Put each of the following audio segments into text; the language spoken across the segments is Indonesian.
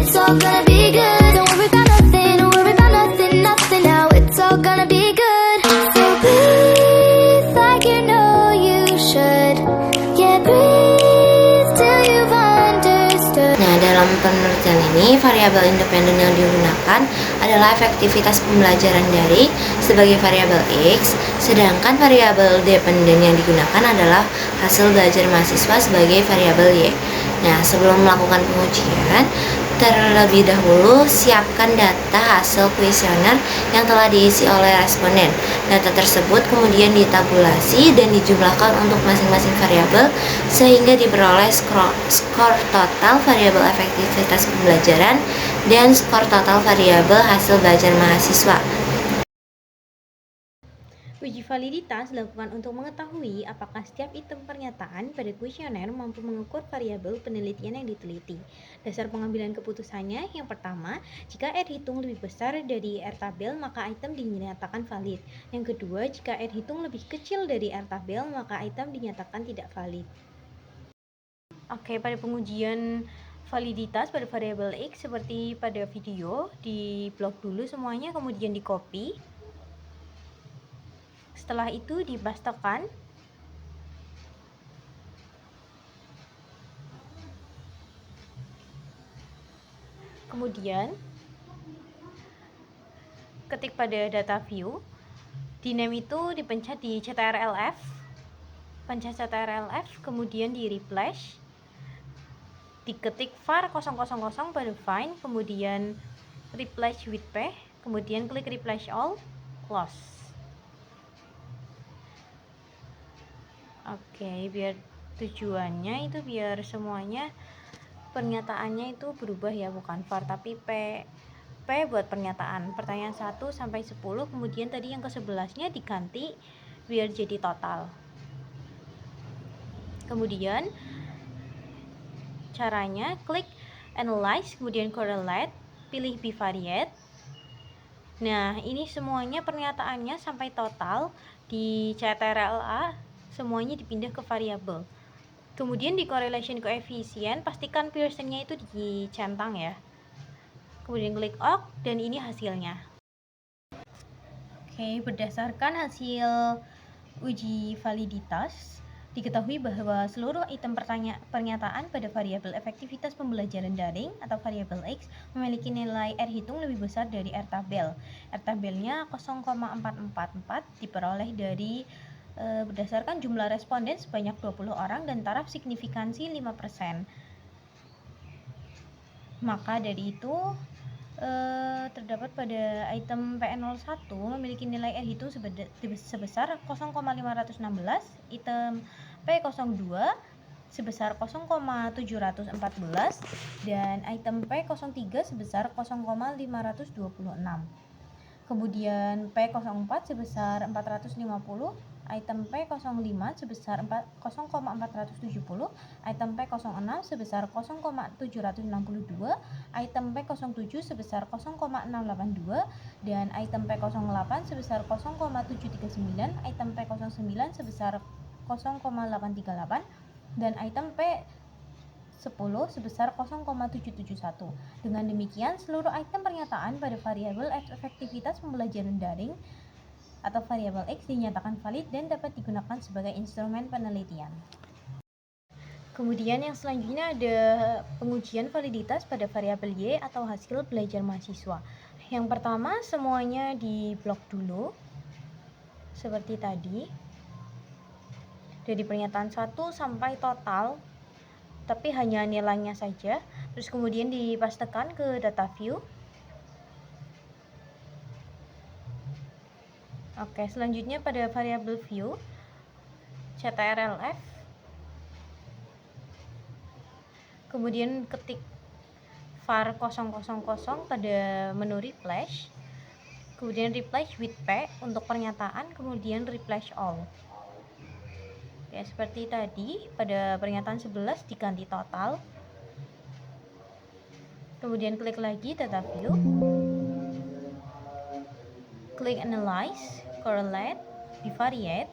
it's all gonna be good. Don't worry about nothing, don't worry about nothing, nothing now. It's all gonna be good. So breathe like you know you should. Yeah, breathe till you've understood. Nah, dalam penelitian ini, variabel independen yang digunakan adalah efektivitas pembelajaran daring sebagai variabel X, sedangkan variabel dependen yang digunakan adalah hasil belajar mahasiswa sebagai variabel Y. Nah, sebelum melakukan pengujian, terlebih dahulu siapkan data hasil kuesioner yang telah diisi oleh responden. Data tersebut kemudian ditabulasi dan dijumlahkan untuk masing-masing variabel sehingga diperoleh skor total variabel efektivitas pembelajaran dan skor total variabel hasil belajar mahasiswa. Uji validitas dilakukan untuk mengetahui apakah setiap item pernyataan pada kuesioner mampu mengukur variabel penelitian yang diteliti. Dasar pengambilan keputusannya, yang pertama, jika R hitung lebih besar dari R tabel, maka item dinyatakan valid. Yang kedua, jika R hitung lebih kecil dari R tabel, maka item dinyatakan tidak valid. Oke, pada pengujian validitas pada variabel X seperti pada video, di blok dulu semuanya, kemudian di copy. Setelah itu dipastekan. Kemudian ketik pada data view. Di name itu dipencet di ctrlf. Pencet ctrlf, kemudian di replace. Diketik var 000 pada find, kemudian replace with p, kemudian klik replace all, close. Oke, biar tujuannya itu biar semuanya pernyataannya itu berubah ya, bukan var tapi p buat pernyataan. Pertanyaan 1 sampai 10, kemudian tadi yang ke-11-nya diganti biar jadi total. Kemudian caranya klik analyze, kemudian correlate, pilih bivariate. Nah, ini semuanya pernyataannya sampai total di ctrla semuanya dipindah ke variabel. Kemudian di correlation coefficient pastikan Pearson-nya itu dicentang ya. Kemudian klik OK dan ini hasilnya. Oke, berdasarkan hasil uji validitas, diketahui bahwa seluruh item pernyataan pada variabel efektivitas pembelajaran daring atau variabel X memiliki nilai R hitung lebih besar dari R tabel. R tabelnya 0,444 diperoleh dari berdasarkan jumlah responden sebanyak 20 orang dan taraf signifikansi 5%. Maka dari itu terdapat pada item P01 memiliki nilai R hitung sebesar 0,516, item P02 sebesar 0,714 dan item P03 sebesar 0,526. Kemudian P04 sebesar 450, item P05 sebesar 0,470, item P06 sebesar 0,762, item P07 sebesar 0,682, dan item P08 sebesar 0,739, item P09 sebesar 0,838, dan item P10 sebesar 0,771. Dengan demikian, seluruh item pernyataan pada variabel efektivitas pembelajaran daring atau variabel X dinyatakan valid dan dapat digunakan sebagai instrumen penelitian. Kemudian yang selanjutnya ada pengujian validitas pada variabel Y atau hasil belajar mahasiswa. Yang pertama, semuanya di blok dulu seperti tadi. Dari pernyataan 1 sampai total, tapi hanya nilainya saja. Terus kemudian dipastekan ke data view. Oke, selanjutnya pada variabel view, ctrlf, kemudian ketik var 000 pada menu replace, kemudian replace with p untuk pernyataan, kemudian replace all. Oke, seperti tadi pada pernyataan 11 diganti total, kemudian klik lagi data view, klik analyze, correlate, bivariate,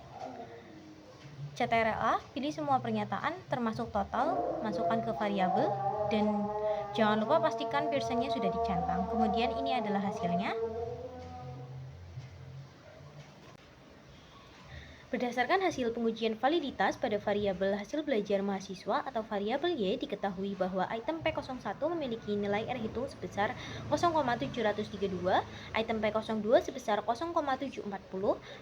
ctrla, pilih semua pernyataan termasuk total, masukkan ke variabel, dan Jangan lupa pastikan Pearsonnya sudah dicentang. Kemudian ini adalah hasilnya. Berdasarkan hasil pengujian validitas pada variabel hasil belajar mahasiswa atau variabel Y, diketahui bahwa item P01 memiliki nilai R hitung sebesar 0,732, item P02 sebesar 0,740,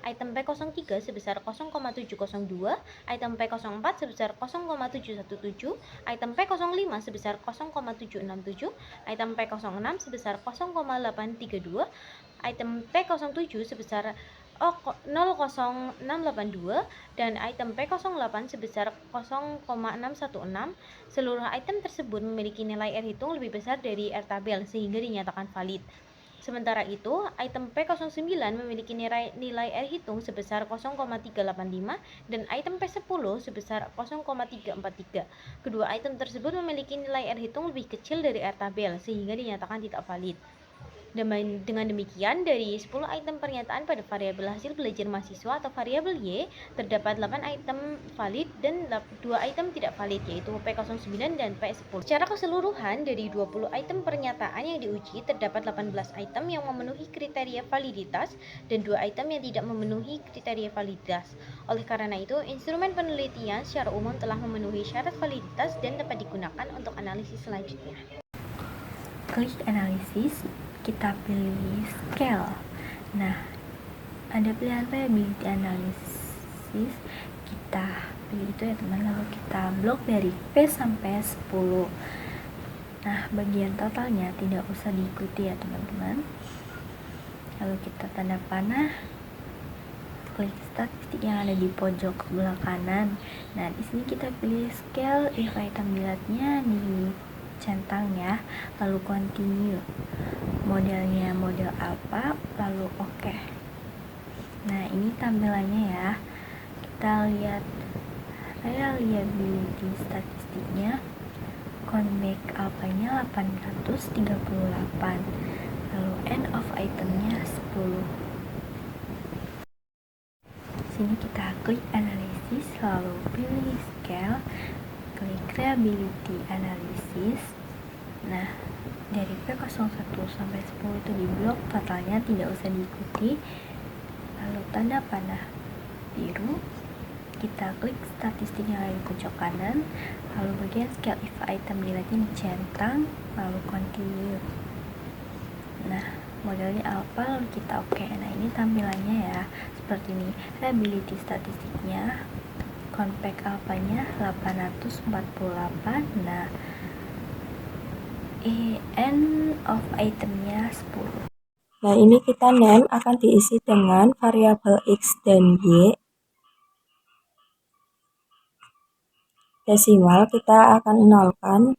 item P03 sebesar 0,702, item P04 sebesar 0,717, item P05 sebesar 0,767, item P06 sebesar 0,832, item P07 sebesar 00682 dan item P08 sebesar 0,616. Seluruh item tersebut memiliki nilai R hitung lebih besar dari R tabel sehingga dinyatakan valid. Sementara itu, item P09 memiliki nilai R hitung sebesar 0,385 dan item P10 sebesar 0,343. Kedua item tersebut memiliki nilai R hitung lebih kecil dari R tabel sehingga dinyatakan tidak valid. Dengan demikian, dari 10 item pernyataan pada variabel hasil belajar mahasiswa atau variabel Y, terdapat 8 item valid dan 2 item tidak valid, yaitu P09 dan P10. Secara keseluruhan, dari 20 item pernyataan yang diuji, terdapat 18 item yang memenuhi kriteria validitas dan 2 item yang tidak memenuhi kriteria validitas. Oleh karena itu, instrumen penelitian secara umum telah memenuhi syarat validitas dan dapat digunakan untuk analisis selanjutnya. Klik analisis, kita pilih scale. Nah, ada pilihan variability analysis, kita pilih itu ya teman, lalu kita blok dari P sampai 10. Nah, bagian totalnya tidak usah diikuti ya teman-teman. Lalu kita tanda panah, klik statistik yang ada di pojok sebelah kanan. Nah, di sini kita pilih scale if item dilihatnya di centang ya, lalu continue, modelnya model apa, lalu oke. Nah, ini tampilannya ya, kita lihat reliability statistiknya, countback alpha-nya 838, lalu end of itemnya 10. Sini kita klik analisis, lalu pilih scale, klik reliability analysis. Nah, dari P01 sampai 10 itu di blok, totalnya tidak usah diikuti. Lalu tanda panah biru, kita klik statistik yang ada di pojok kanan, lalu bagian scale if item dilihatnya dicentang, lalu continue. Nah, modelnya alpha, lalu kita oke. Nah, ini tampilannya ya, seperti ini. Reliability statistiknya, compact alpha-nya 848. Nah, end of itemnya 10. Nah, ini kita name akan diisi dengan variabel X dan Y. Desimal kita akan nolkan.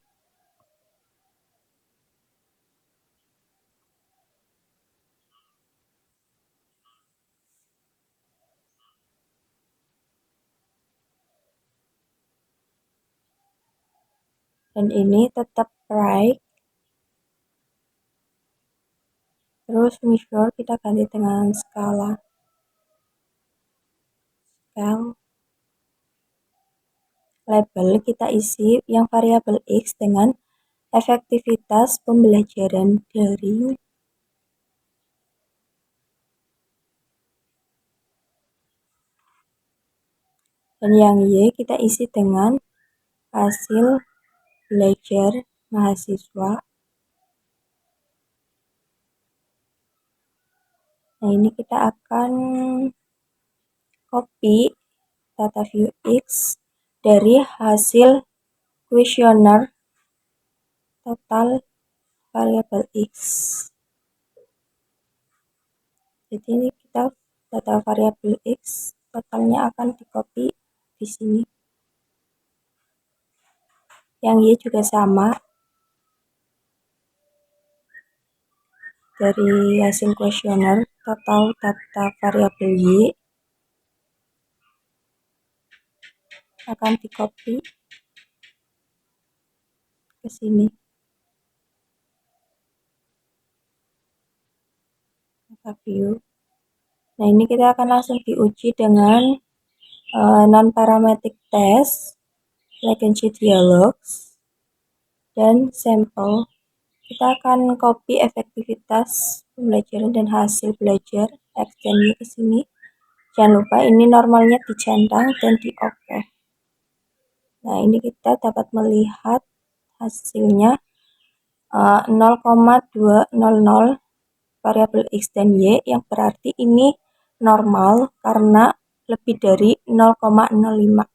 Dan ini tetap right. Terus measure kita ganti dengan skala. Scale. Label kita isi yang variabel X dengan efektivitas pembelajaran daring. Dan yang Y kita isi dengan hasil belajar mahasiswa. Nah, ini kita akan copy data view X dari hasil kuesioner total variabel X. Jadi ini kita data variabel X totalnya akan di copy di sini. Yang Y juga sama. Dari hasil kuesioner total data variabel Y akan di copy ke sini. Data view. Nah, ini kita akan langsung diuji dengan non-parametric test, latency dialogs. dan sampel. Kita akan copy efektivitas pembelajaran dan hasil belajar X dan Y ke sini. Jangan lupa ini normalnya dicentang dan di OK. Nah, ini kita dapat melihat hasilnya 0,200 variabel X dan Y, yang berarti ini normal karena lebih dari 0,05.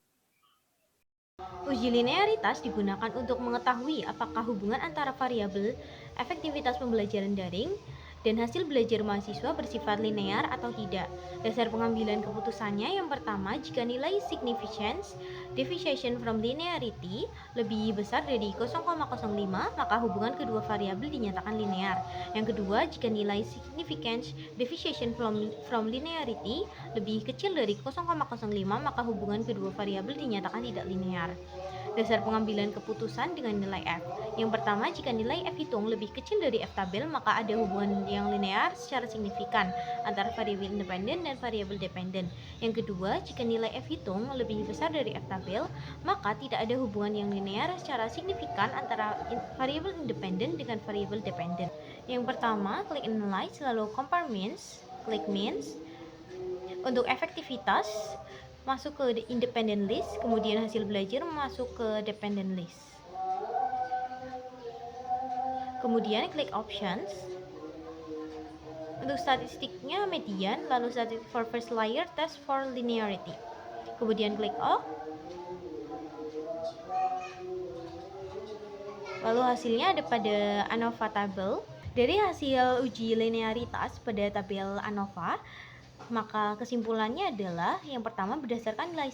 Uji linearitas digunakan untuk mengetahui apakah hubungan antara variabel efektivitas pembelajaran daring dan hasil belajar mahasiswa bersifat linear atau tidak. Dasar pengambilan keputusannya yang pertama, jika nilai significance deviation from linearity lebih besar dari 0,05, maka hubungan kedua variabel dinyatakan linear. Yang kedua, jika nilai significance deviation from linearity lebih kecil dari 0,05, maka hubungan kedua variabel dinyatakan tidak linear. Dasar pengambilan keputusan dengan nilai F. Yang pertama, jika nilai F hitung lebih kecil dari F tabel, maka ada hubungan yang linear secara signifikan antara variabel independen dan variabel dependen. Yang kedua, jika nilai F hitung lebih besar dari F tabel, maka tidak ada hubungan yang linear secara signifikan antara variabel independen dengan variabel dependen. Yang pertama, klik analyze, lalu compare means, klik means. Untuk efektivitas, masuk ke independent list, kemudian hasil belajar masuk ke dependent list. Kemudian klik options. Untuk statistiknya median, lalu statistik for first layer, test for linearity. Kemudian klik OK. Lalu hasilnya ada pada ANOVA table. Dari hasil uji linearitas pada tabel ANOVA, maka kesimpulannya adalah yang pertama, berdasarkan nilai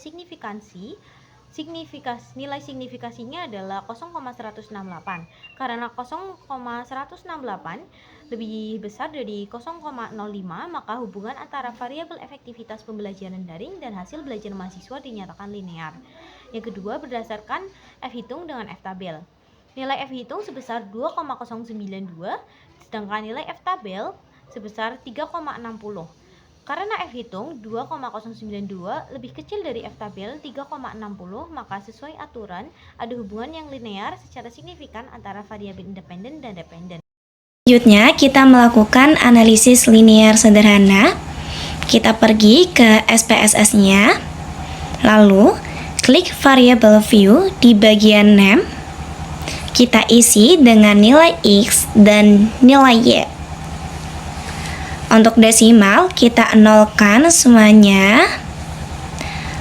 nilai signifikasinya adalah 0,168. Karena 0,168 lebih besar dari 0,05, maka hubungan antara variabel efektivitas pembelajaran daring dan hasil belajar mahasiswa dinyatakan linear. Yang kedua, berdasarkan F hitung dengan F tabel. Nilai F hitung sebesar 2,092, sedangkan nilai F tabel sebesar 3,60. Karena F hitung 2,092 lebih kecil dari F tabel 3,60, maka sesuai aturan ada hubungan yang linear secara signifikan antara variabel independen dan dependen. Selanjutnya kita melakukan analisis linear sederhana. Kita pergi ke SPSS-nya, lalu klik variable view di bagian name. Kita isi dengan nilai X dan nilai Y. Untuk desimal kita nolkan semuanya.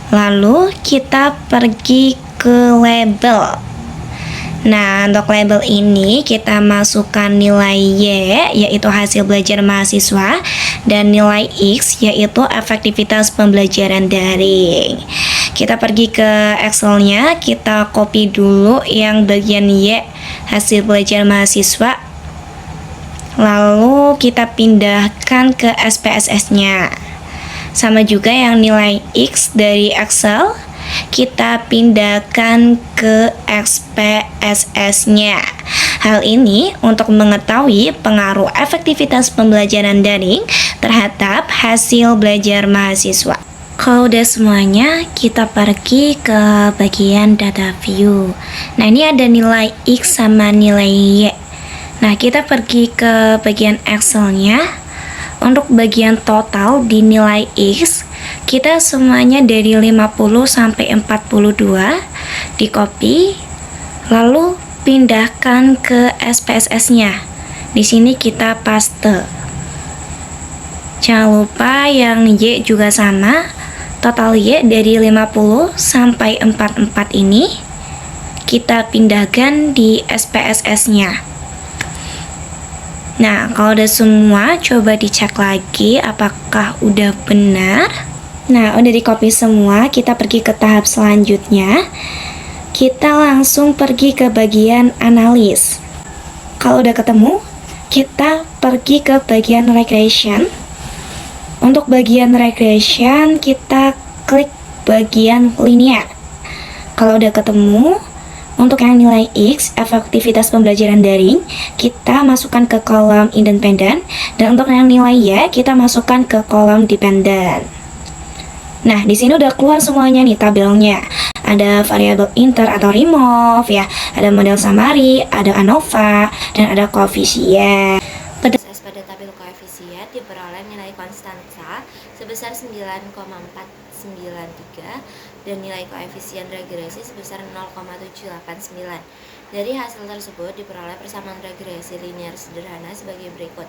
Lalu kita pergi ke label. Nah, untuk label ini kita masukkan nilai Y, yaitu hasil belajar mahasiswa, dan nilai X, yaitu efektivitas pembelajaran daring. Kita pergi ke Excel-nya, kita copy dulu yang bagian Y, hasil belajar mahasiswa. Lalu kita pindahkan ke SPSS-nya. Sama juga yang nilai X dari Excel, kita pindahkan ke SPSS-nya. Hal ini untuk mengetahui pengaruh efektivitas pembelajaran daring terhadap hasil belajar mahasiswa. Kalau udah semuanya, kita pergi ke bagian data view. Nah, ini ada nilai X sama nilai Y. Nah, kita pergi ke bagian Excel-nya. Untuk bagian total di nilai X, kita semuanya dari 50 sampai 42 di copy, lalu pindahkan ke SPSS-nya. Di sini kita paste. Jangan lupa yang Y juga sama. Total Y dari 50 sampai 44 ini kita pindahkan di SPSS-nya. Nah, kalau udah semua, coba dicek lagi apakah udah benar. Nah, udah di copy semua, kita pergi ke tahap selanjutnya. Kita langsung pergi ke bagian analis. Kalau udah ketemu, kita pergi ke bagian regression. Untuk bagian regression, kita klik bagian linear. Kalau udah ketemu, untuk yang nilai X, efektivitas pembelajaran daring, kita masukkan ke kolom independen, dan untuk yang nilai Y, kita masukkan ke kolom dependen. Nah, di sini udah keluar semuanya nih tabelnya. Ada variabel inter atau remove ya, ada model summary, ada ANOVA, dan ada koefisien. Pada tabel koefisien diperoleh nilai konstansa sebesar 9,493 dan nilai koefisien regresi sebesar 0,789. Dari hasil tersebut diperoleh persamaan regresi linear sederhana sebagai berikut.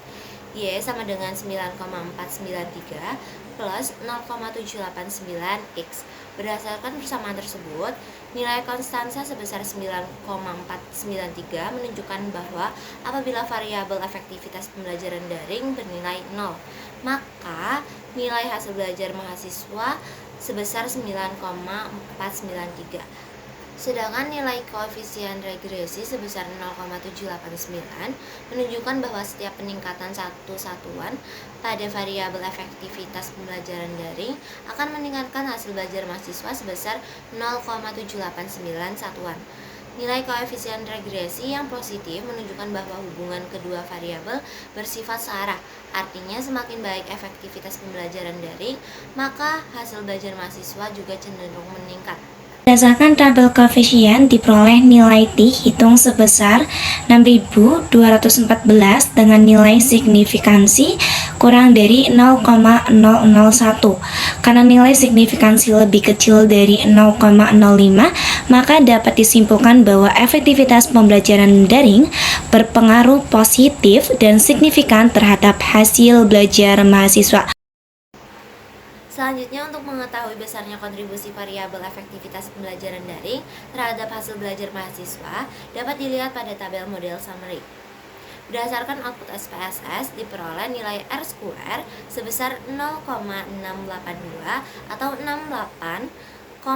Y sama dengan 9,493 plus 0,789 X. Berdasarkan persamaan tersebut, nilai konstansa sebesar 9,493 menunjukkan bahwa apabila variabel efektivitas pembelajaran daring bernilai 0, maka nilai hasil belajar mahasiswa sebesar 9,493. Sedangkan nilai koefisien regresi sebesar 0,789 menunjukkan bahwa setiap peningkatan satu satuan pada variabel efektivitas pembelajaran daring akan meningkatkan hasil belajar mahasiswa sebesar 0,789 satuan. Nilai koefisien regresi yang positif menunjukkan bahwa hubungan kedua variabel bersifat searah. Artinya semakin baik efektivitas pembelajaran daring, maka hasil belajar mahasiswa juga cenderung meningkat. Berdasarkan tabel koefisien diperoleh nilai T hitung sebesar 6.214 dengan nilai signifikansi kurang dari 0,001. Karena nilai signifikansi lebih kecil dari 0,05, maka dapat disimpulkan bahwa efektivitas pembelajaran daring berpengaruh positif dan signifikan terhadap hasil belajar mahasiswa. Selanjutnya, untuk mengetahui besarnya kontribusi variabel efektivitas pembelajaran daring terhadap hasil belajar mahasiswa dapat dilihat pada tabel model summary. Berdasarkan output SPSS diperoleh nilai R² sebesar 0,682 atau 68,2%.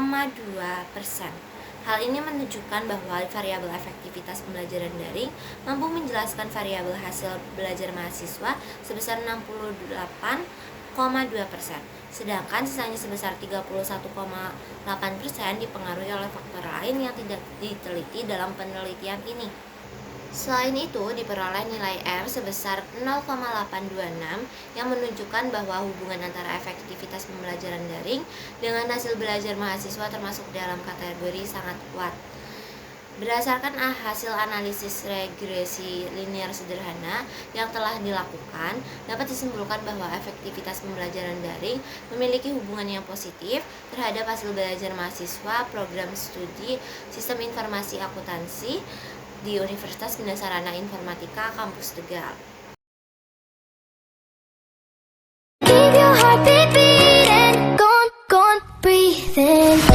Hal ini menunjukkan bahwa variabel efektivitas pembelajaran daring mampu menjelaskan variabel hasil belajar mahasiswa sebesar 68,2%. Sedangkan sisanya sebesar 31,8% dipengaruhi oleh faktor lain yang tidak diteliti dalam penelitian ini. Selain itu, diperoleh nilai R sebesar 0,826 yang menunjukkan bahwa hubungan antara efektivitas pembelajaran daring dengan hasil belajar mahasiswa termasuk dalam kategori sangat kuat. Berdasarkan hasil analisis regresi linear sederhana yang telah dilakukan, dapat disimpulkan bahwa efektivitas pembelajaran daring memiliki hubungan yang positif terhadap hasil belajar mahasiswa program studi Sistem Informasi Akuntansi di Universitas Bina Sarana Informatika Kampus Tegal. Keep your heart beating, gone, breathing.